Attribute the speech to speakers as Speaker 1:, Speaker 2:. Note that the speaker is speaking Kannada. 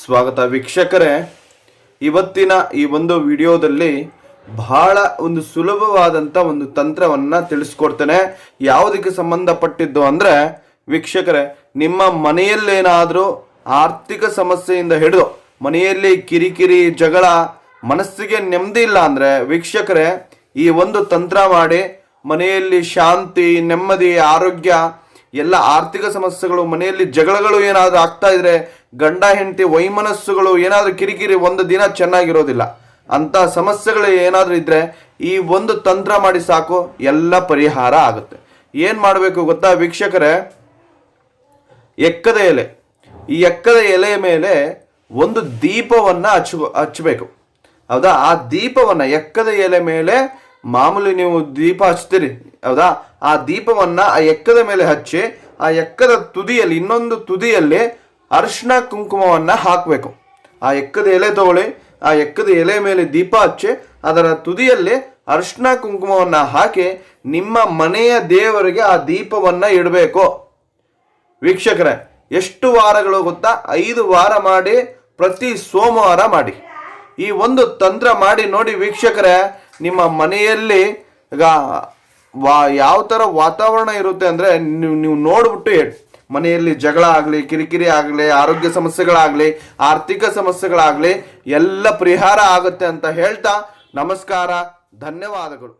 Speaker 1: ಸ್ವಾಗತ ವೀಕ್ಷಕರೇ. ಇವತ್ತಿನ ಈ ಒಂದು ವಿಡಿಯೋದಲ್ಲಿ ಬಹಳ ಒಂದು ಸುಲಭವಾದಂಥ ಒಂದು ತಂತ್ರವನ್ನು ತಿಳಿಸ್ಕೊಡ್ತೇನೆ. ಯಾವುದಕ್ಕೆ ಸಂಬಂಧಪಟ್ಟಿದ್ದು ಅಂದರೆ ವೀಕ್ಷಕರೇ, ನಿಮ್ಮ ಮನೆಯಲ್ಲೇನಾದರೂ ಆರ್ಥಿಕ ಸಮಸ್ಯೆಯಿಂದ ಹಿಡಿದು ಮನೆಯಲ್ಲಿ ಕಿರಿಕಿರಿ ಜಗಳ, ಮನಸ್ಸಿಗೆ ನೆಮ್ಮದಿ ಇಲ್ಲ ಅಂದರೆ ವೀಕ್ಷಕರೇ, ಈ ಒಂದು ತಂತ್ರ ಮಾಡಿ ಮನೆಯಲ್ಲಿ ಶಾಂತಿ, ನೆಮ್ಮದಿ, ಆರೋಗ್ಯ, ಎಲ್ಲ ಆರ್ಥಿಕ ಸಮಸ್ಯೆಗಳು, ಮನೆಯಲ್ಲಿ ಜಗಳಗಳು ಏನಾದರೂ ಆಗ್ತಾ ಇದ್ರೆ, ಗಂಡ ಹೆಂಡತಿ ವೈಮನಸ್ಸುಗಳು ಏನಾದರೂ ಕಿರಿಕಿರಿ, ಒಂದು ದಿನ ಚೆನ್ನಾಗಿರೋದಿಲ್ಲ, ಅಂತ ಸಮಸ್ಯೆಗಳು ಏನಾದರೂ ಇದ್ರೆ ಈ ಒಂದು ತಂತ್ರ ಮಾಡಿ ಸಾಕು, ಎಲ್ಲ ಪರಿಹಾರ ಆಗುತ್ತೆ. ಏನು ಮಾಡಬೇಕು ಗೊತ್ತಾ ವೀಕ್ಷಕರೇ? ಎಕ್ಕದ ಎಲೆ, ಈ ಎಕ್ಕದ ಎಲೆಯ ಮೇಲೆ ಒಂದು ದೀಪವನ್ನು ಹಚ್ಚಬೇಕು. ಹೌದಾ? ಆ ದೀಪವನ್ನು ಎಕ್ಕದ ಎಲೆ ಮೇಲೆ ಮಾಮೂಲಿ ನೀವು ದೀಪ ಹಚ್ತೀರಿ, ಹೌದಾ? ಆ ದೀಪವನ್ನು ಆ ಎಕ್ಕದ ಮೇಲೆ ಹಚ್ಚಿ, ಆ ಎಕ್ಕದ ತುದಿಯಲ್ಲಿ, ಇನ್ನೊಂದು ತುದಿಯಲ್ಲಿ ಅರಿಶಿನ ಕುಂಕುಮವನ್ನು ಹಾಕಬೇಕು. ಆ ಎಕ್ಕದ ಎಲೆ ತಗೊಳ್ಳಿ, ಆ ಎಕ್ಕದ ಎಲೆ ಮೇಲೆ ದೀಪ ಹಚ್ಚಿ ಅದರ ತುದಿಯಲ್ಲಿ ಅರಿಶಿನ ಕುಂಕುಮವನ್ನು ಹಾಕಿ ನಿಮ್ಮ ಮನೆಯ ದೇವರಿಗೆ ಆ ದೀಪವನ್ನು ಇಡಬೇಕು. ವೀಕ್ಷಕರೇ, ಎಷ್ಟು ವಾರಗಳು ಗೊತ್ತಾ? 5 ವಾರ ಮಾಡಿ, ಪ್ರತಿ ಸೋಮವಾರ ಮಾಡಿ. ಈ ಒಂದು ತಂತ್ರ ಮಾಡಿ ನೋಡಿ ವೀಕ್ಷಕರೇ, ನಿಮ್ಮ ಮನೆಯಲ್ಲಿ ಈಗ ಯಾವ ಥರ ವಾತಾವರಣ ಇರುತ್ತೆ ಅಂದರೆ ನೀವು ನೋಡ್ಬಿಟ್ಟು ಹೇಳಿ. ಮನೆಯಲ್ಲಿ ಜಗಳ ಆಗಲಿ, ಕಿರಿಕಿರಿ ಆಗಲಿ, ಆರೋಗ್ಯ ಸಮಸ್ಯೆಗಳಾಗಲಿ, ಆರ್ಥಿಕ ಸಮಸ್ಯೆಗಳಾಗಲಿ, ಎಲ್ಲ ಪರಿಹಾರ ಆಗುತ್ತೆ ಅಂತ ಹೇಳ್ತಾ ನಮಸ್ಕಾರ, ಧನ್ಯವಾದಗಳು.